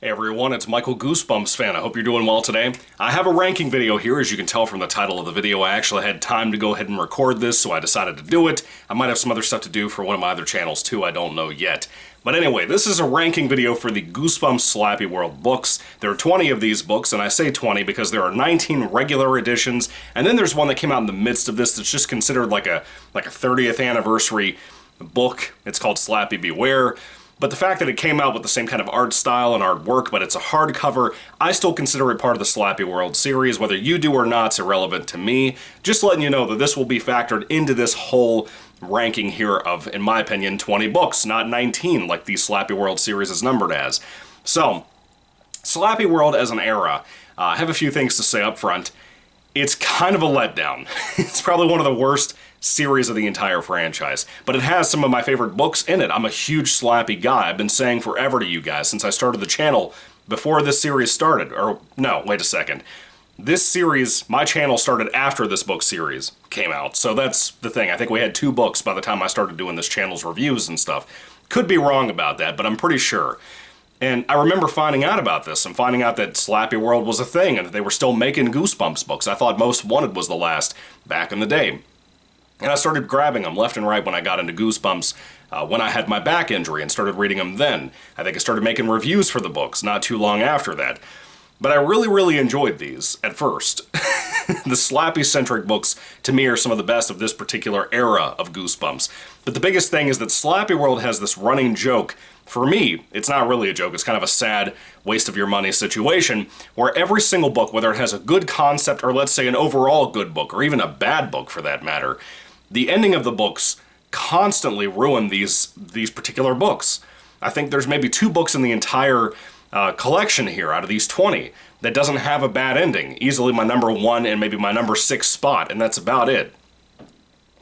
Hey everyone, it's Michael GoosebumpsFan. I hope you're doing well today. I have a ranking video here. As you can tell from the title of the video, I actually had time to go ahead and record this, so I decided to do it. I might have some other stuff to do for one of my other channels too, I don't know yet. But anyway, this is a ranking video for the Goosebumps SlappyWorld books. There are 20 of these books, and I say 20 because there are 19 regular editions, and then there's one that came out in the midst of this that's just considered like a 30th anniversary book. It's called Slappy Beware. But the fact that it came out with the same kind of art style and artwork, but it's a hardcover, I still consider it part of the SlappyWorld series. Whether you do or not, it's irrelevant to me. Just letting you know that this will be factored into this whole ranking here of, in my opinion, 20 books, not 19 like the SlappyWorld series is numbered as. So, SlappyWorld as an era, I have a few things to say up front. It's kind of a letdown. It's probably one of the worst series of the entire franchise, but it has some of my favorite books in it. I'm a huge Slappy guy. I've been saying forever to you guys since I started the channel before this series started. Or, no, wait a second. This series, my channel started after this book series came out, so that's the thing. I think we had 2 books by the time I started doing this channel's reviews and stuff. Could be wrong about that, but I'm pretty sure. And I remember finding out about this and finding out that SlappyWorld was a thing and that they were still making Goosebumps books. I thought Most Wanted was the last back in the day. And I started grabbing them left and right when I got into Goosebumps when I had my back injury and started reading them then. I think I started making reviews for the books not too long after that. But I really enjoyed these at first. The Slappy-centric books, to me, are some of the best of this particular era of Goosebumps. But the biggest thing is that SlappyWorld has this running joke. For me, it's not really a joke, it's kind of a sad, waste of your money situation, where every single book, whether it has a good concept or let's say an overall good book, or even a bad book for that matter, the ending of the books constantly ruin these particular books. I think there's maybe 2 books in the entire collection here out of these 20 that doesn't have a bad ending. Easily my number 1 and maybe my number 6 spot, and that's about it.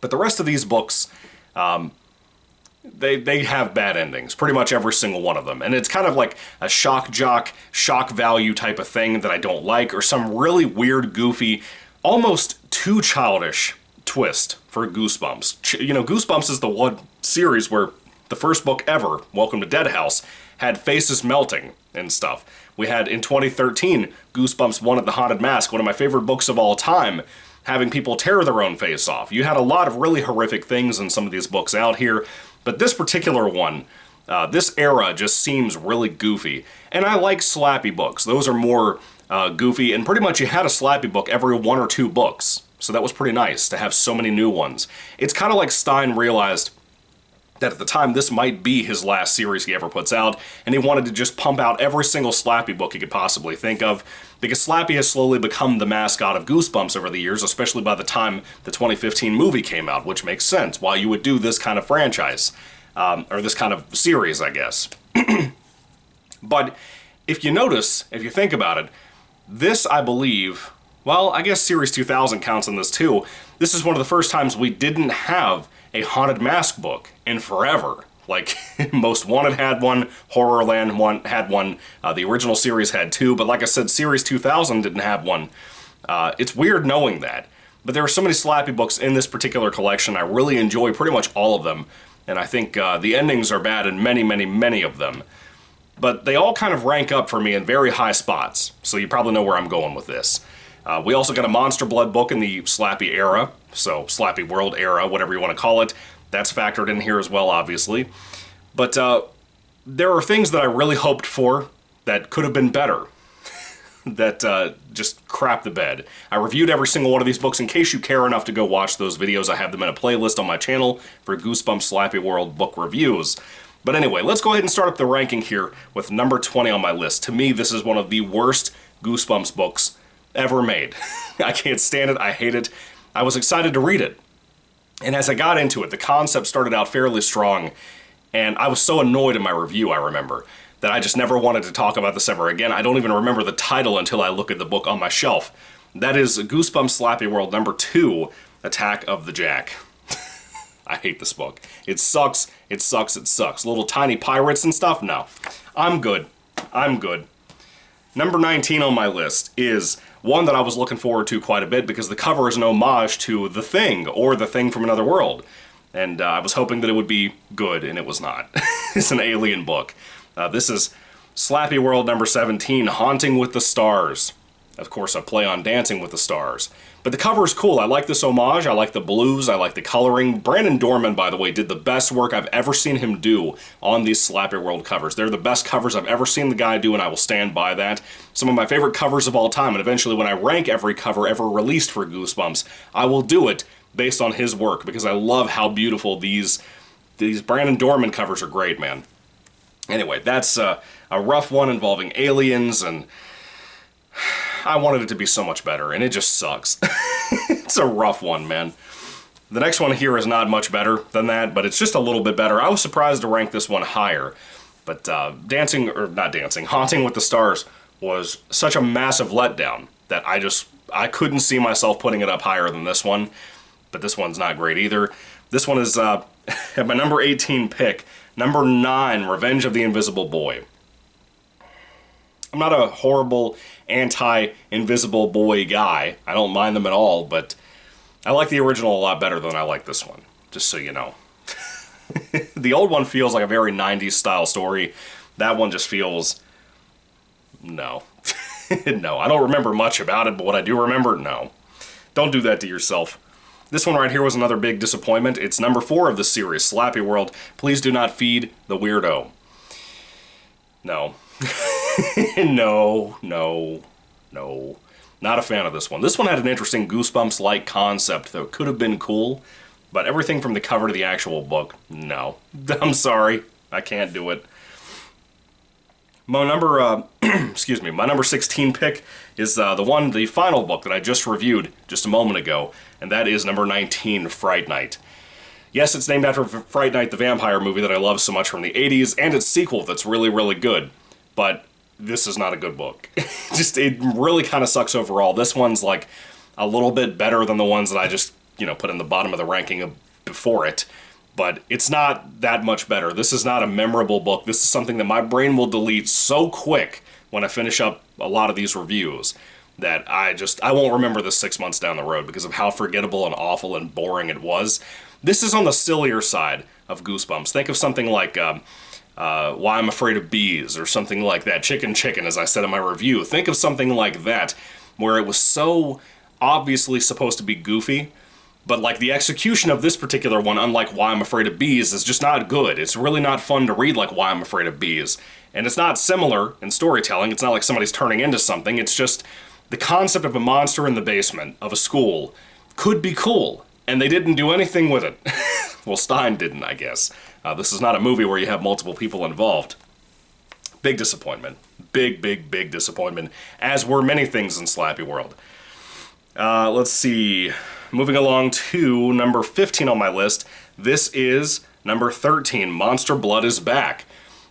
But the rest of these books, they have bad endings, pretty much every single one of them. And it's kind of like a shock jock, shock value type of thing that I don't like, or some really weird, goofy, almost too childish twist for Goosebumps. You know, Goosebumps is the one series where the first book ever, Welcome to Dead House, had faces melting and stuff. We had, in 2013, Goosebumps Wanted the Haunted Mask, one of my favorite books of all time, having people tear their own face off. You had a lot of really horrific things in some of these books out here, but this particular one, this era just seems really goofy. And I like Slappy books. Those are more goofy, and pretty much you had a Slappy book every 1 or 2 books. So that was pretty nice to have so many new ones. It's kind of like Stein realized that at the time this might be his last series he ever puts out, and he wanted to just pump out every single Slappy book he could possibly think of, because Slappy has slowly become the mascot of Goosebumps over the years, especially by the time the 2015 movie came out, which makes sense why you would do this kind of franchise, or this kind of series, I guess. But if you notice, if you think about it, this, I believe, well, I guess Series 2000 counts on this too. This is one of the first times we didn't have a Haunted Mask book in forever. Like, Most Wanted had one, Horrorland had one, the original series had 2, but like I said, Series 2000 didn't have one. It's weird knowing that. But there are so many Slappy books in this particular collection. I really enjoy pretty much all of them, and I think the endings are bad in many of them. But they all kind of rank up for me in very high spots, so you probably know where I'm going with this. We also got a Monster Blood book in the Slappy era, so SlappyWorld era, whatever you want to call it. That's factored in here as well, obviously. But there are things that I really hoped for that could have been better, that just crap the bed. I reviewed every single one of these books. In case you care enough to go watch those videos, I have them in a playlist on my channel for Goosebumps SlappyWorld book reviews. But anyway, let's go ahead and start up the ranking here with number 20 on my list. To me, this is one of the worst Goosebumps books ever made. I can't stand it. I hate it. I was excited to read it. And as I got into it, the concept started out fairly strong, and I was so annoyed in my review, I remember, that I just never wanted to talk about this ever again. I don't even remember the title until I look at the book on my shelf. That is Goosebumps SlappyWorld number 2, Attack of the Jack. I hate this book. It sucks, it sucks, it sucks. Little tiny pirates and stuff? No. I'm good. I'm good. Number 19 on my list is one that I was looking forward to quite a bit because the cover is an homage to The Thing, or The Thing from Another World. And I was hoping that it would be good, and it was not. It's an alien book. This is SlappyWorld number 17, Haunting with the Stars. Of course, a play on Dancing with the Stars. But the cover is cool. I like this homage. I like the blues. I like the coloring. Brandon Dorman, by the way, did the best work I've ever seen him do on these SlappyWorld covers. They're the best covers I've ever seen the guy do, and I will stand by that. Some of my favorite covers of all time, and eventually when I rank every cover ever released for Goosebumps, I will do it based on his work, because I love how beautiful these Brandon Dorman covers are. Great, man. Anyway, that's a rough one involving aliens, and I wanted it to be so much better, and it just sucks. It's a rough one, man. The next one here is not much better than that, but it's just a little bit better. I was surprised to rank this one higher, but Haunting with the Stars was such a massive letdown that I couldn't see myself putting it up higher than this one, but this one's not great either. This one is at my number 18 pick, number 9, Revenge of the Invisible Boy. I'm not a horrible anti-Invisible Boy guy. I don't mind them at all, but I like the original a lot better than I like this one, just so you know. The old one feels like a very 90s style story. That one just feels... no. No, I don't remember much about it, but what I do remember, no. Don't do that to yourself. This one right here was another big disappointment. It's number 4 of the series, SlappyWorld. Please do not feed the weirdo. No. No. Not a fan of this one. This one had an interesting Goosebumps-like concept that could have been cool, but everything from the cover to the actual book, no. I'm sorry. I can't do it. My number, my number 16 pick is the final book that I just reviewed just a moment ago, and that is number 19, Fright Night. Yes, it's named after Fright Night, the vampire movie that I love so much from the 80s, and its sequel that's really, really good. But this is not a good book. It really kind of sucks overall. This one's like a little bit better than the ones that I just, put in the bottom of the ranking before it. But it's not that much better. This is not a memorable book. This is something that my brain will delete so quick when I finish up a lot of these reviews that I won't remember this 6 months down the road because of how forgettable and awful and boring it was. This is on the sillier side of Goosebumps. Think of something like Why I'm Afraid of Bees, or something like that. Chicken, as I said in my review. Think of something like that, where it was so obviously supposed to be goofy, but like the execution of this particular one, unlike Why I'm Afraid of Bees, is just not good. It's really not fun to read like Why I'm Afraid of Bees. And it's not similar in storytelling. It's not like somebody's turning into something. It's just the concept of a monster in the basement of a school could be cool, and they didn't do anything with it. Well, Stein didn't, I guess. This is not a movie where you have multiple people involved. Big disappointment. Big disappointment, as were many things in SlappyWorld. Let's see. Moving along to number 15 on my list. This is number 13, Monster Blood is Back.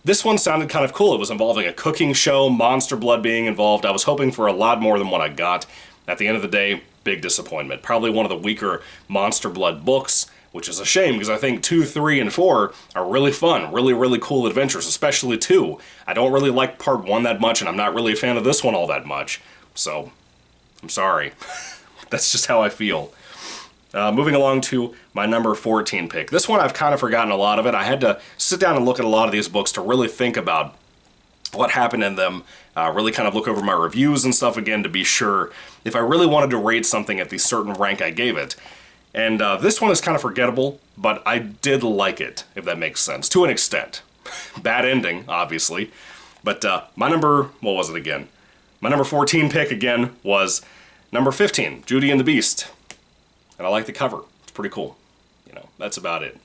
This one sounded kind of cool. It was involving a cooking show, monster blood being involved. I was hoping for a lot more than what I got. At the end of the day, big disappointment. Probably one of the weaker Monster Blood books, which is a shame because I think 2, 3, and 4 are really fun, really cool adventures, especially 2. I don't really like part 1 that much, and I'm not really a fan of this one all that much. So, I'm sorry. That's just how I feel. Moving along to my number 14 pick. This one I've kind of forgotten a lot of it. I had to sit down and look at a lot of these books to really think about what happened in them, really kind of look over my reviews and stuff again to be sure if I really wanted to rate something at the certain rank I gave it. And this one is kind of forgettable, but I did like it, if that makes sense, to an extent. Bad ending, obviously. But my number 14 pick again was number 15, Judy and the Beast. And I like the cover. It's pretty cool. That's about it.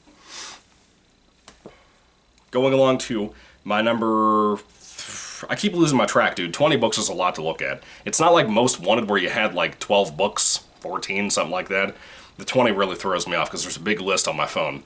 Going along to my number... I keep losing my track, dude. 20 books is a lot to look at. It's not like Most Wanted where you had like 12 books, 14, something like that. The 20 really throws me off because there's a big list on my phone.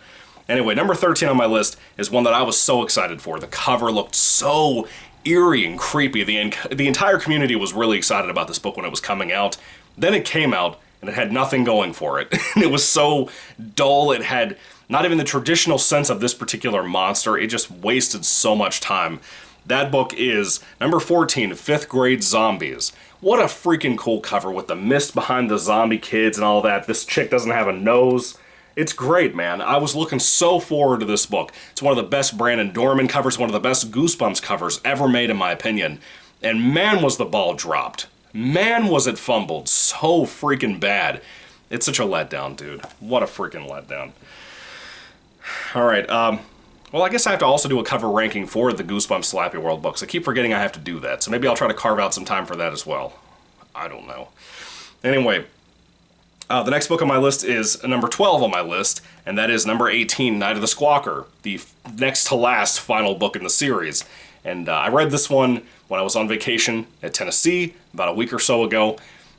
Anyway, number 13 on my list is one that I was so excited for. The cover looked so eerie and creepy. The entire community was really excited about this book when it was coming out. Then it came out, and it had nothing going for it. It was so dull. It had not even the traditional sense of this particular monster. It just wasted so much time. That book is number 14, 5th Grade Zombies. What a freaking cool cover with the mist behind the zombie kids and all that. This chick doesn't have a nose. It's great, man. I was looking so forward to this book. It's one of the best Brandon Dorman covers, one of the best Goosebumps covers ever made, in my opinion. And man, was the ball dropped. Man, was it fumbled so freaking bad. It's such a letdown, dude. What a freaking letdown. Alright, well, I guess I have to also do a cover ranking for the Goosebumps SlappyWorld books. I keep forgetting I have to do that, so maybe I'll try to carve out some time for that as well. I don't know. Anyway, the next book on my list is number 12 on my list, and that is number 18, Night of the Squawker, the next to last final book in the series. And I read this one when I was on vacation at Tennessee about a week or so ago,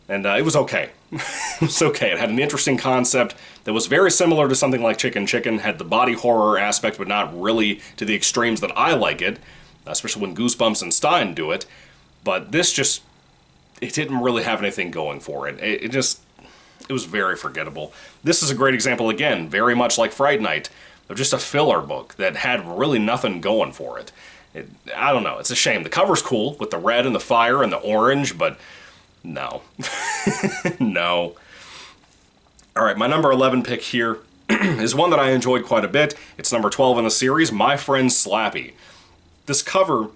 and it was okay. It was okay. It had an interesting concept that was very similar to something like Chicken Chicken, had the body horror aspect, but not really to the extremes that I like it, especially when Goosebumps and Stein do it. But this just, it didn't really have anything going for it. It was very forgettable. This is a great example, again, very much like Fright Night, of just a filler book that had really nothing going for it. I don't know, it's a shame. The cover's cool, with the red and the fire and the orange, but no. No. Alright, my number 11 pick here is one that I enjoyed quite a bit. It's number 12 in the series, My Friend Slappy. This cover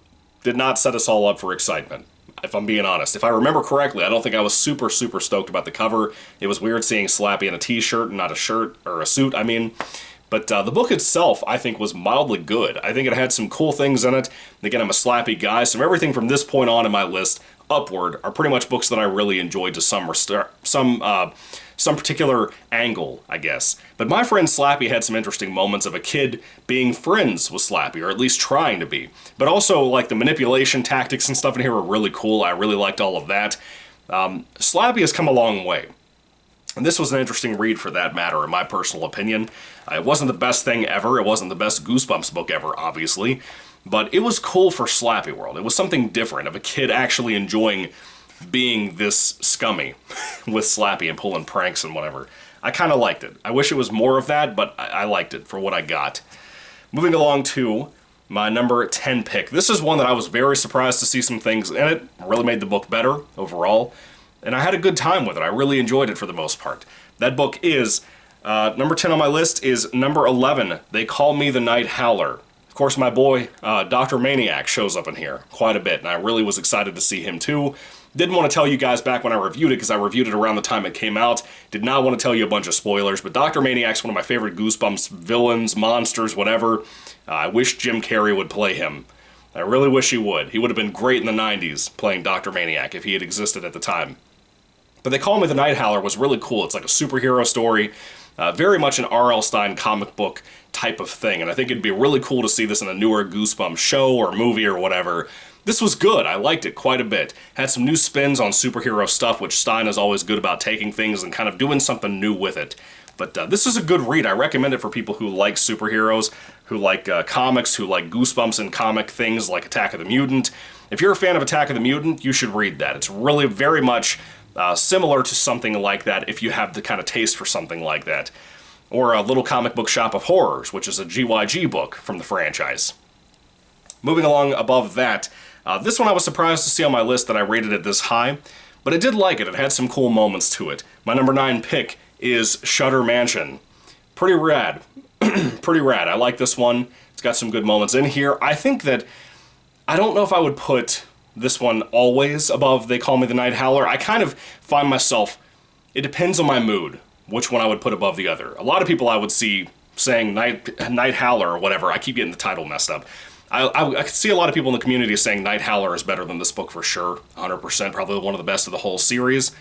did not set us all up for excitement, if I'm being honest. If I remember correctly, I don't think I was super stoked about the cover. It was weird seeing Slappy in a t-shirt and not a shirt, or a suit, I mean. But the book itself, I think, was mildly good. I think it had some cool things in it. And again, I'm a Slappy guy, so everything from this point on in my list upward are pretty much books that I really enjoyed to some particular angle, I guess. But My Friend Slappy had some interesting moments of a kid being friends with Slappy, or at least trying to be. But also, like, the manipulation tactics and stuff in here were really cool. I really liked all of that. Slappy has come a long way. And this was an interesting read for that matter, in my personal opinion. It wasn't the best thing ever. It wasn't the best Goosebumps book ever, obviously. But it was cool for SlappyWorld. It was something different, of a kid actually enjoying being this scummy with Slappy and pulling pranks and whatever. I kind of liked it. I wish it was more of that, but I liked it for what I got. Moving along to my number 10 pick. This is one that I was very surprised to see some things in it. Really made the book better overall. And I had a good time with it. I really enjoyed it for the most part. That book is, number 10 on my list is number 11, They Call Me the Night Howler. Of course, my boy, Dr. Maniac, shows up in here quite a bit, and I really was excited to see him too. Didn't want to tell you guys back when I reviewed it, because I reviewed it around the time it came out. Did not want to tell you a bunch of spoilers, but Dr. Maniac's one of my favorite Goosebumps villains, monsters, whatever. I wish Jim Carrey would play him. I really wish he would. He would have been great in the 90s playing Dr. Maniac if he had existed at the time. But They Call Me the Night Howler was really cool. It's like a superhero story, very much an R.L. Stine comic book type of thing, and I think it'd be really cool to see this in a newer Goosebumps show or movie or whatever. This was good. I liked it quite a bit. Had some new spins on superhero stuff, which Stine is always good about, taking things and kind of doing something new with it. But this is a good read. I recommend it for people who like superheroes, who like comics, who like Goosebumps and comic things like Attack of the Mutant. If you're a fan of Attack of the Mutant, you should read that. It's really very much similar to something like that if you have the kind of taste for something like that. Or a Little Comic Book Shop of Horrors, which is a GYG book from the franchise. Moving along above that, this one I was surprised to see on my list that I rated it this high, but I did like it. It had some cool moments to it. My number 9 pick is Shutter Mansion. Pretty rad. Pretty rad. I like this one. It's got some good moments in here. I think that, I don't know if I would put this one always above They Call Me the Night Howler. I kind of find myself, it depends on my mood, which one I would put above the other. A lot of people I would see saying Night Howler or whatever. I keep getting the title messed up. I could see a lot of people in the community saying Night Howler is better than this book for sure. 100%, probably one of the best of the whole series.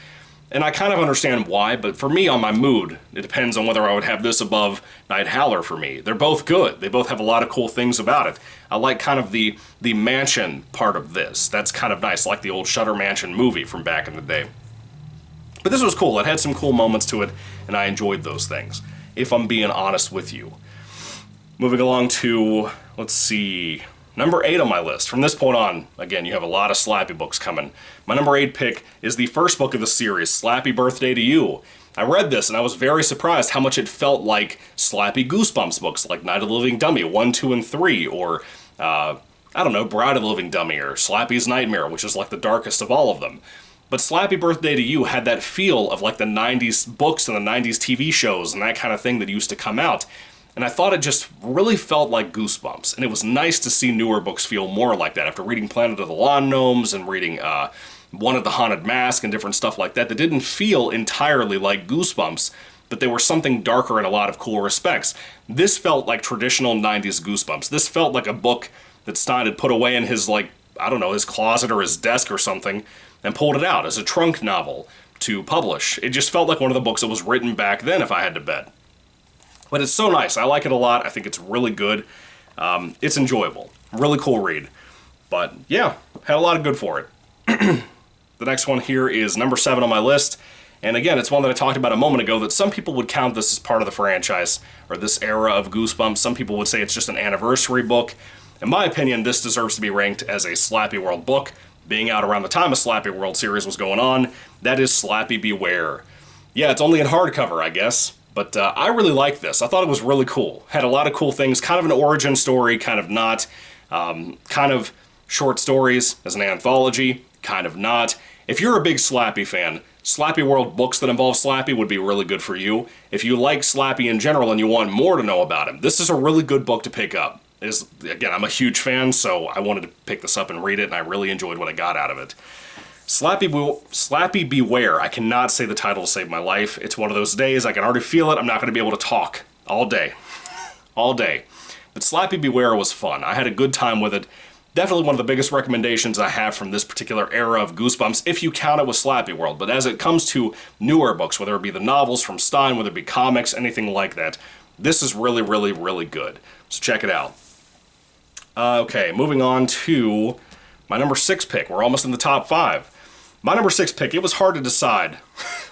And I kind of understand why, but for me, on my mood, it depends on whether I would have this above Night Howler for me. They're both good. They both have a lot of cool things about it. I like kind of the mansion part of this. That's kind of nice, like the old Shutter Mansion movie from back in the day. But this was cool. It had some cool moments to it, and I enjoyed those things, if I'm being honest with you. Moving along to, let's see, number 8 on my list. From this point on, again, you have a lot of Slappy books coming. My number 8 pick is the first book of the series, Slappy Birthday to You. I read this and I was very surprised how much it felt like Slappy Goosebumps books, like Night of the Living Dummy 1, 2, and 3, or, I don't know, Bride of the Living Dummy, or Slappy's Nightmare, which is like the darkest of all of them. But Slappy Birthday to You had that feel of like the 90s books and the 90s TV shows and that kind of thing that used to come out. And I thought it just really felt like Goosebumps. And it was nice to see newer books feel more like that. After reading Planet of the Lawn Gnomes and reading One of the Haunted Mask and different stuff like that didn't feel entirely like Goosebumps, but they were something darker in a lot of cool respects. This felt like traditional 90s Goosebumps. This felt like a book that Stein had put away in his, like, I don't know, his closet or his desk or something, and pulled it out as a trunk novel to publish. It just felt like one of the books that was written back then, if I had to bet. But it's so nice. I like it a lot. I think it's really good. It's enjoyable. Really cool read. But yeah, had a lot of good for it. The next one here is number 7 on my list. And again, it's one that I talked about a moment ago that some people would count this as part of the franchise, or this era of Goosebumps. Some people would say it's just an anniversary book. In my opinion, this deserves to be ranked as a SlappyWorld book, being out around the time a SlappyWorld series was going on. That is Slappy Beware. Yeah, it's only in hardcover, I guess. But I really liked this. I thought it was really cool. Had a lot of cool things, kind of an origin story, kind of not. Kind of short stories as an anthology, kind of not. If you're a big Slappy fan, SlappyWorld books that involve Slappy would be really good for you. If you like Slappy in general and you want more to know about him, this is a really good book to pick up. Again, I'm a huge fan, so I wanted to pick this up and read it, and I really enjoyed what I got out of it. Slappy Beware. I cannot say the title to save my life. It's one of those days, I can already feel it, I'm not going to be able to talk all day. All day. But Slappy Beware was fun. I had a good time with it. Definitely one of the biggest recommendations I have from this particular era of Goosebumps, if you count it with SlappyWorld. But as it comes to newer books, whether it be the novels from Stein, whether it be comics, anything like that, this is really, really, really good. So check it out. Okay, moving on to my number 6 pick. We're almost in the top 5. My number 6 pick, it was hard to decide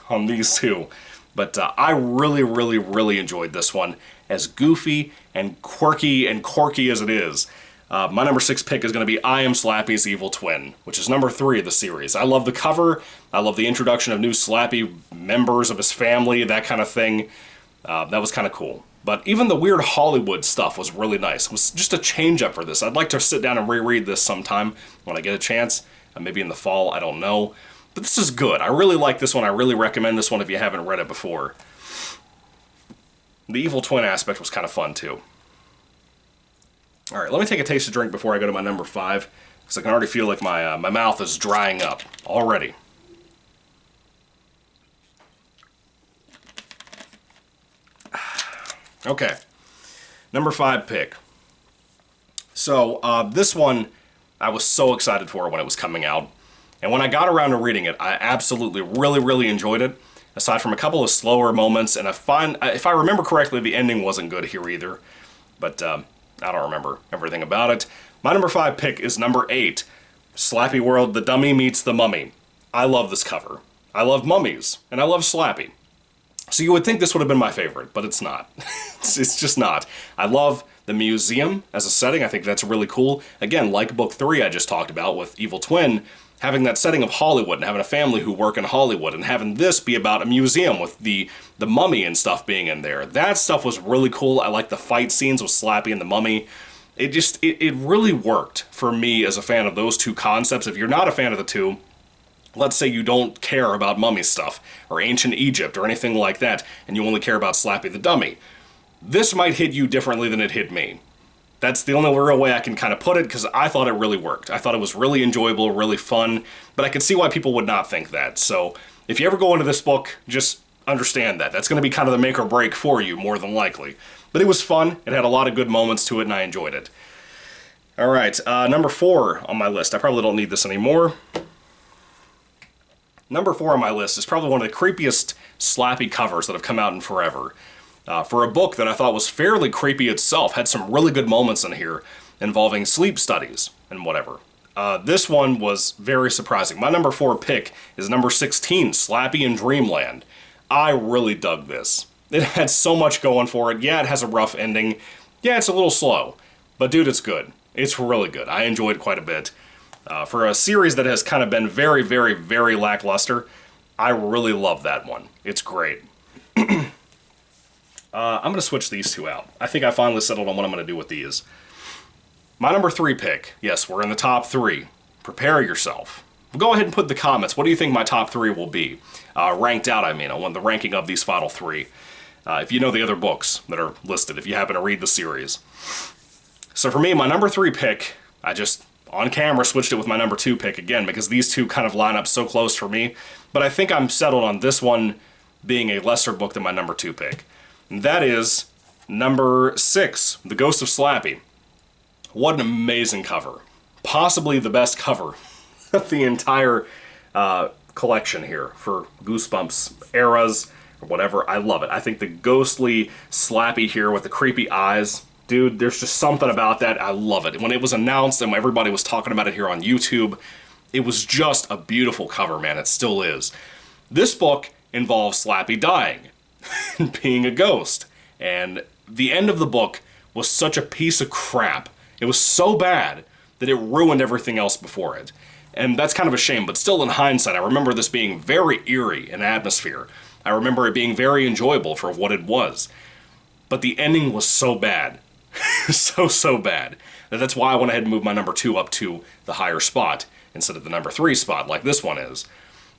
on these two, but I really, really, really enjoyed this one, as goofy and quirky as it is. My number 6 pick is going to be I Am Slappy's Evil Twin, which is number 3 of the series. I love the cover, I love the introduction of new Slappy members of his family, that kind of thing. That was kind of cool. But even the weird Hollywood stuff was really nice. It was just a change up for this. I'd like to sit down and reread this sometime when I get a chance. Maybe in the fall, I don't know. But this is good. I really like this one. I really recommend this one if you haven't read it before. The Evil Twin aspect was kind of fun too. Alright, let me take a taste of drink before I go to my number 5, because I can already feel like my mouth is drying up already. Okay, number 5 pick. So, this one I was so excited for when it was coming out. And when I got around to reading it, I absolutely, really, really enjoyed it. Aside from a couple of slower moments, and if I remember correctly, the ending wasn't good here either. But I don't remember everything about it. My number 5 pick is number 8, SlappyWorld: The Dummy Meets the Mummy. I love this cover. I love mummies, and I love Slappy. So you would think this would have been my favorite, but it's not. It's just not. I love the museum as a setting. I think that's really cool. Again, like book 3 I just talked about with Evil Twin, having that setting of Hollywood and having a family who work in Hollywood and having this be about a museum with the mummy and stuff being in there. That stuff was really cool. I like the fight scenes with Slappy and the mummy. It really worked for me as a fan of those two concepts. If you're not a fan of the two, let's say you don't care about mummy stuff or ancient Egypt or anything like that, and you only care about Slappy the Dummy, this might hit you differently than it hit me. That's the only real way I can kind of put it, because I thought it really worked. I thought it was really enjoyable, really fun, but I could see why people would not think that. So if you ever go into this book, just understand that. That's going to be kind of the make or break for you, more than likely. But it was fun. It had a lot of good moments to it, and I enjoyed it. All right, number 4 on my list. I probably don't need this anymore. Number 4 on my list is probably one of the creepiest Slappy covers that have come out in forever. For a book that I thought was fairly creepy itself, had some really good moments in here involving sleep studies and whatever. This one was very surprising. My number 4 pick is number 16, Slappy in Dreamland. I really dug this. It had so much going for it. Yeah, it has a rough ending. Yeah, it's a little slow. But dude, it's good. It's really good. I enjoyed it quite a bit. For a series that has kind of been very, very, very lackluster, I really love that one. It's great. I'm going to switch these two out. I think I finally settled on what I'm going to do with these. My number 3 pick. Yes, we're in the top 3. Prepare yourself. Go ahead and put in the comments, what do you think my top 3 will be? Ranked out, I mean. I want the ranking of these final 3. If you know the other books that are listed, if you happen to read the series. So for me, my number 3 pick, I just, on camera, switched it with my number 2 pick again, because these two kind of line up so close for me. But I think I'm settled on this one being a lesser book than my number 2 pick. And that is number 6, The Ghost of Slappy. What an amazing cover. Possibly the best cover of the entire collection here for Goosebumps eras or whatever. I love it. I think the ghostly Slappy here with the creepy eyes, dude, there's just something about that. I love it. When it was announced and everybody was talking about it here on YouTube, it was just a beautiful cover, man. It still is. This book involves Slappy dying and being a ghost. And the end of the book was such a piece of crap. It was so bad that it ruined everything else before it. And that's kind of a shame, but still in hindsight, I remember this being very eerie in atmosphere. I remember it being very enjoyable for what it was. But the ending was so bad. so bad. That's why I went ahead and moved my number 2 up to the higher spot instead of the number 3 spot like this one is.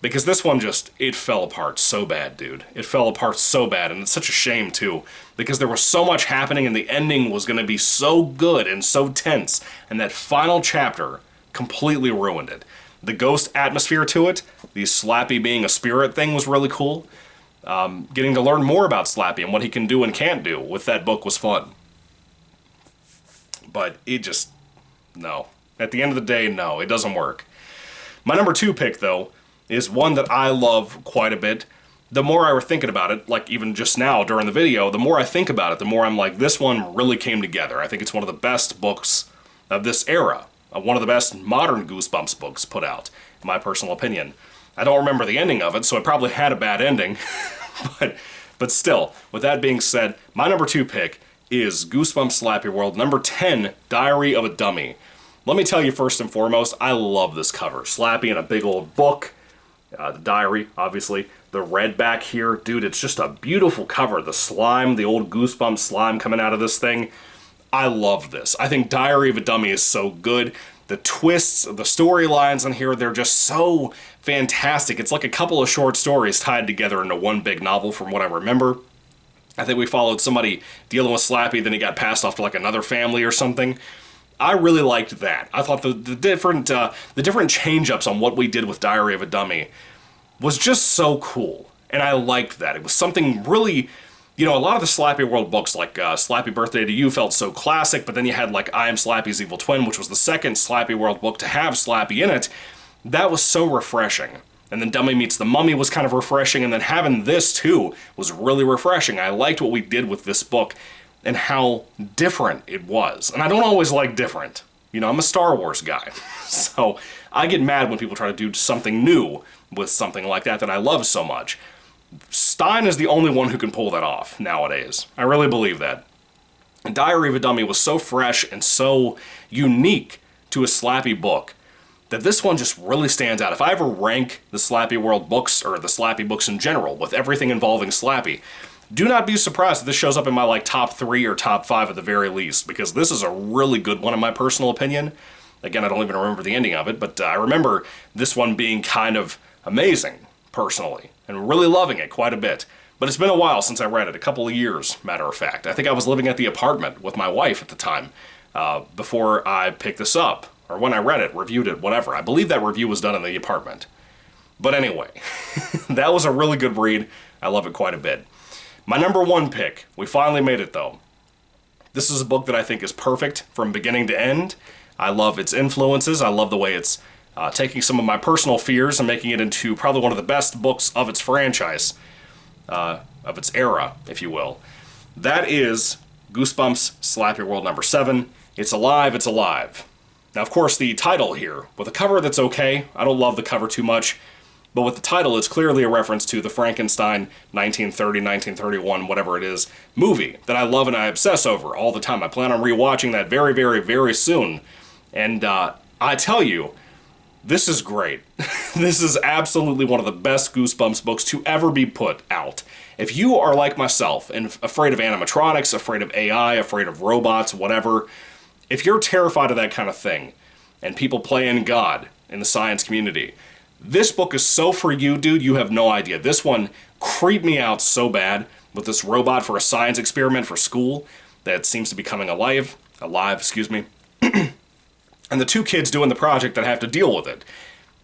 Because this one just, it fell apart so bad, dude. It fell apart so bad, and it's such a shame, too. Because there was so much happening, and the ending was going to be so good and so tense. And that final chapter completely ruined it. The ghost atmosphere to it, the Slappy being a spirit thing was really cool. Getting to learn more about Slappy and what he can do and can't do with that book was fun. But it just, no. At the end of the day, no, it doesn't work. My number 2 pick, though, is one that I love quite a bit. The more I were thinking about it, like even just now during the video, the more I think about it, the more I'm like, this one really came together. I think it's one of the best books of this era. One of the best modern Goosebumps books put out, in my personal opinion. I don't remember the ending of it, so it probably had a bad ending. but still, with that being said, my number 2 pick is Goosebumps SlappyWorld, number 10, Diary of a Dummy. Let me tell you first and foremost, I love this cover. Slappy in a big old book. The diary, obviously. The red back here. Dude, it's just a beautiful cover. The slime, the old Goosebumps slime coming out of this thing. I love this. I think Diary of a Dummy is so good. The twists, the storylines in here, they're just so fantastic. It's like a couple of short stories tied together into one big novel from what I remember. I think we followed somebody dealing with Slappy, then he got passed off to like another family or something. I really liked that. I thought the different change-ups on what we did with Diary of a Dummy was just so cool. And I liked that. It was something really, you know, a lot of the SlappyWorld books, like Slappy Birthday to You, felt so classic, but then you had like I Am Slappy's Evil Twin, which was the second SlappyWorld book to have Slappy in it. That was so refreshing. And then Dummy Meets the Mummy was kind of refreshing, and then having this too was really refreshing. I liked what we did with this book and how different it was. And I don't always like different. You know, I'm a Star Wars guy. So I get mad when people try to do something new with something like that I love so much. Stein is the only one who can pull that off nowadays. I really believe that. And Diary of a Dummy was so fresh and so unique to a Slappy book that this one just really stands out. If I ever rank the SlappyWorld books, or the Slappy books in general, with everything involving Slappy, do not be surprised if this shows up in my like top 3 or top 5 at the very least, because this is a really good one in my personal opinion. Again, I don't even remember the ending of it, but I remember this one being kind of amazing, personally, and really loving it quite a bit. But it's been a while since I read it, a couple of years, matter of fact. I think I was living at the apartment with my wife at the time, before I picked this up, or when I read it, reviewed it, whatever. I believe that review was done in the apartment. But anyway, that was a really good read. I love it quite a bit. My number 1 pick, we finally made it though. This is a book that I think is perfect from beginning to end. I love its influences. I love the way it's taking some of my personal fears and making it into probably one of the best books of its franchise, of its era, if you will. That is Goosebumps SlappyWorld number 7. It's alive, it's alive. Now, of course, the title here, with a cover that's okay, I don't love the cover too much, but with the title, it's clearly a reference to the Frankenstein 1930, 1931, whatever it is, movie that I love and I obsess over all the time. I plan on rewatching that very, very, very soon. And I tell you, this is great. This is absolutely one of the best Goosebumps books to ever be put out. If you are like myself and afraid of animatronics, afraid of AI, afraid of robots, whatever, if you're terrified of that kind of thing, and people playing God, in the science community. This book is so for you, dude, you have no idea. This one creeped me out so bad with this robot for a science experiment for school that seems to be coming alive, excuse me. And the two kids doing the project that have to deal with it.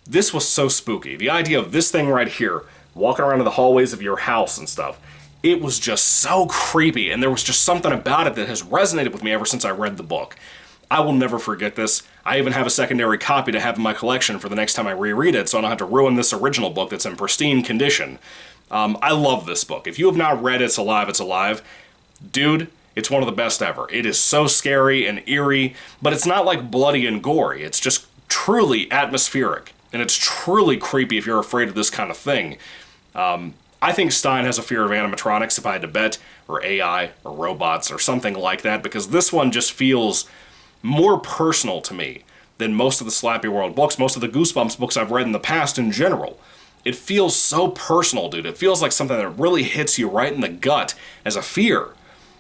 This was so spooky. The idea of this thing right here, walking around in the hallways of your house and stuff, it was just so creepy, and there was just something about it that has resonated with me ever since I read the book. I will never forget this. I even have a secondary copy to have in my collection for the next time I reread it, so I don't have to ruin this original book that's in pristine condition. I love this book. If you have not read It's Alive, It's Alive, dude, it's one of the best ever. It is so scary and eerie, but it's not like bloody and gory. It's just truly atmospheric, and it's truly creepy if you're afraid of this kind of thing. I think Stein has a fear of animatronics, if I had to bet, or AI, or robots, or something like that, because this one just feels more personal to me than most of the SlappyWorld books, most of the Goosebumps books I've read in the past in general. It feels so personal, dude. It feels like something that really hits you right in the gut as a fear.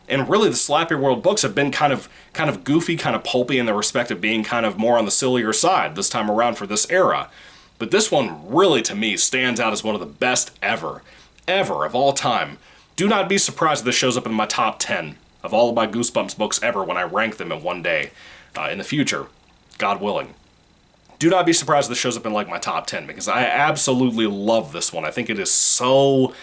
And really, the SlappyWorld books have been kind of goofy, kind of pulpy in the respect of being kind of more on the sillier side this time around for this era. But this one really, to me, stands out as one of the best ever of all time. Do not be surprised if this shows up in my top 10 of all of my Goosebumps books ever when I rank them in one day in the future, God willing. Do not be surprised if this shows up in like my top 10, because I absolutely love this one. I think it is so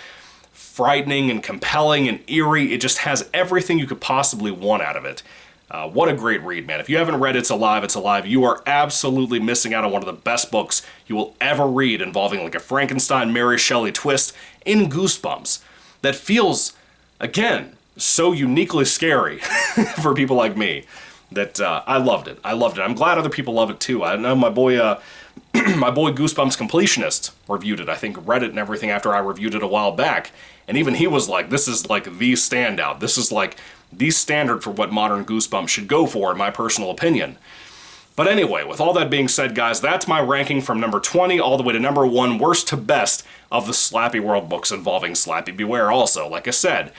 frightening and compelling and eerie. It just has everything you could possibly want out of it. What a great read, man. If you haven't read It's Alive, It's Alive, you are absolutely missing out on one of the best books you will ever read involving like a Frankenstein, Mary Shelley twist in Goosebumps that feels, again, so uniquely scary for people like me that I loved it. I loved it. I'm glad other people love it too. I know my boy my boy Goosebumps Completionist reviewed it. I think read it and everything after I reviewed it a while back. And even he was like, this is like the standout. This is like the standard for what modern Goosebumps should go for, in my personal opinion. But anyway, with all that being said, guys, that's my ranking from number 20 all the way to number 1, worst to best, of the SlappyWorld books involving Slappy Beware also, like I said.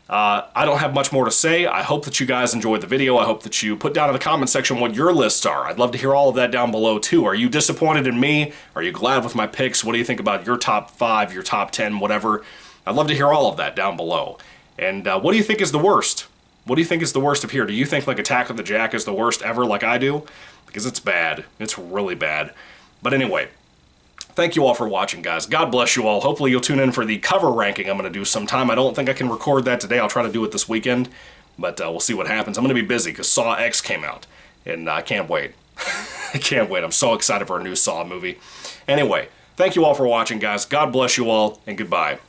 I don't have much more to say. I hope that you guys enjoyed the video. I hope that you put down in the comment section what your lists are. I'd love to hear all of that down below too. Are you disappointed in me? Are you glad with my picks? What do you think about your top 5, your top 10, whatever? I'd love to hear all of that down below. And what do you think is the worst? What do you think is the worst of here? Do you think like Attack of the Jack is the worst ever like I do? Because it's bad. It's really bad. But anyway, thank you all for watching, guys. God bless you all. Hopefully you'll tune in for the cover ranking I'm going to do sometime. I don't think I can record that today. I'll try to do it this weekend, but we'll see what happens. I'm going to be busy because Saw X came out, and I can't wait. I can't wait. I'm so excited for a new Saw movie. Anyway, thank you all for watching, guys. God bless you all, and goodbye.